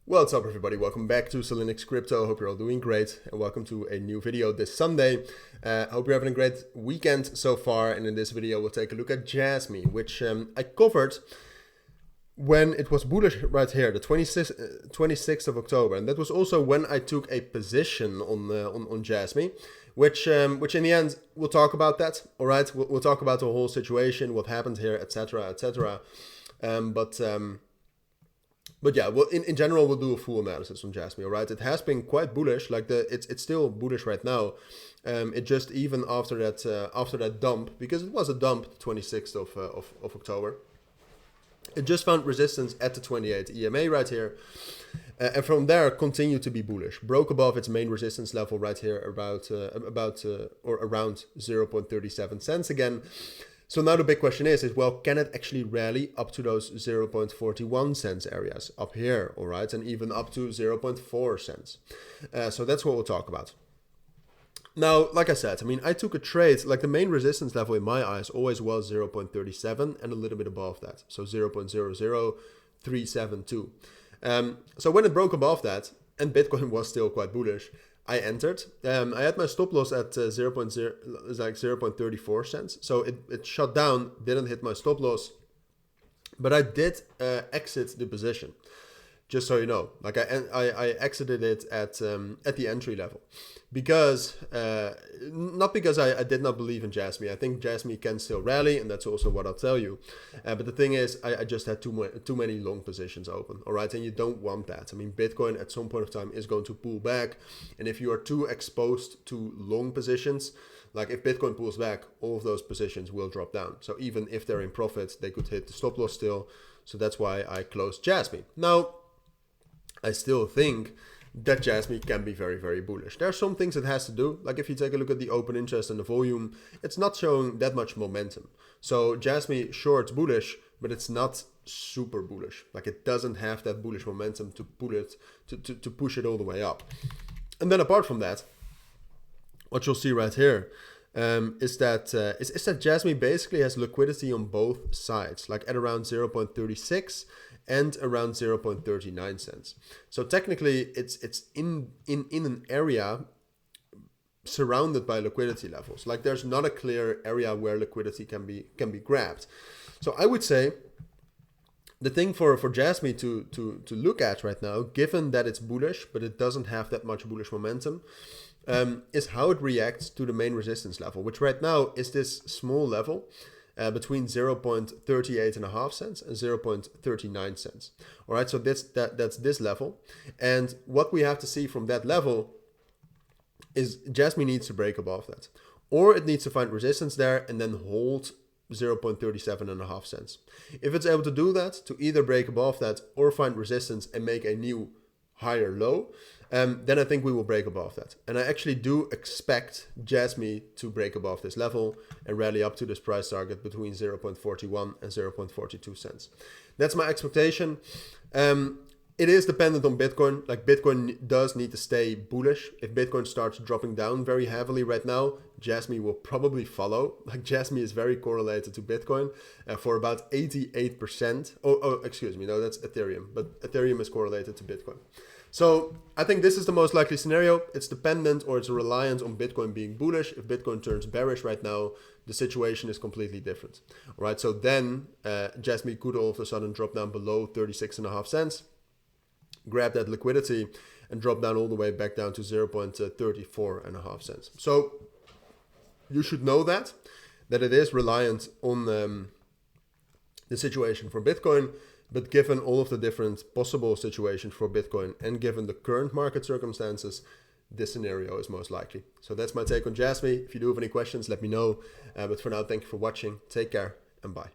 What's up everybody, welcome back to Cilinix Crypto. Hope you're all doing great and welcome to a new video this Sunday. Hope you're having a great weekend so far, and in this video we'll take a look at Jasmy, which I covered when it was bullish right here, the 26th of October, and that was also when I took a position on Jasmy, which in the end we'll talk about that. All right, we'll talk about the whole situation, what happened here, etc., etc. But yeah, well, in general, we'll do a full analysis on Jasmy, all right? It has been quite bullish, like it's still bullish right now. It just, even after that dump, because it was a dump, 26th of October, it just found resistance at the 28 EMA right here. And from there, continued to be bullish. Broke above its main resistance level right here, around 0.37 cents again. So now the big question is, well, can it actually rally up to those 0.41 cents areas up here, all right, and even up to 0.4 cents? So that's what we'll talk about. Now, like I said, I mean, I took a trade, like the main resistance level in my eyes always was 0.37 and a little bit above that, so 0.00372. So when it broke above that, and Bitcoin was still quite bullish, I entered. I had my stop loss at 0.34 cents. So it shut down, didn't hit my stop loss, but I did exit the position. Just so you know, like I exited it at the entry level, because not because I did not believe in Jasmy. I think Jasmy can still rally, and that's also what I'll tell you. But the thing is, I just had too many long positions open. All right, and you don't want that. I mean, Bitcoin at some point of time is going to pull back, and if you are too exposed to long positions, like if Bitcoin pulls back, all of those positions will drop down. So even if they're in profit, they could hit the stop loss still. So that's why I closed Jasmy. Now, I still think that Jasmy can be very, very bullish. There are some things it has to do. Like if you take a look at the open interest and the volume, it's not showing that much momentum. So Jasmy, sure, it's bullish, but it's not super bullish. Like it doesn't have that bullish momentum to pull it, to push it all the way up. And then apart from that, what you'll see right here is that Jasmy basically has liquidity on both sides, like at around 0.36 and around 0.39 cents. So technically it's in an area surrounded by liquidity levels. Like there's not a clear area where liquidity can be grabbed. So I would say the thing for Jasmy to look at right now, given that it's bullish but it doesn't have that much bullish momentum, is how it reacts to the main resistance level, which right now is this small level between 0.38.5 cents and 0.39 cents. All right, so that's this level. And what we have to see from that level is Jasmy needs to break above that, or it needs to find resistance there and then hold 0.37.5 cents. If it's able to do that, to either break above that or find resistance and make a new higher low, then I think we will break above that. And I actually do expect Jasmy to break above this level and rally up to this price target between 0.41 and 0.42 cents. That's my expectation. It is dependent on Bitcoin. Like Bitcoin does need to stay bullish. If Bitcoin starts dropping down very heavily right now, Jasmy will probably follow. Like Jasmy is very correlated to Bitcoin for about 88%. Oh, excuse me, no, that's Ethereum. But Ethereum is correlated to Bitcoin. So I think this is the most likely scenario. It's dependent, or it's reliant on Bitcoin being bullish. If Bitcoin turns bearish right now, the situation is completely different. All right, so then Jasmy could all of a sudden drop down below 36.5 cents, grab that liquidity and drop down all the way back down to 0.34.5 cents. So you should know that it is reliant on the situation for Bitcoin. But given all of the different possible situations for Bitcoin and given the current market circumstances, this scenario is most likely. So that's my take on Jasmy. If you do have any questions, let me know. But for now, thank you for watching. Take care and bye.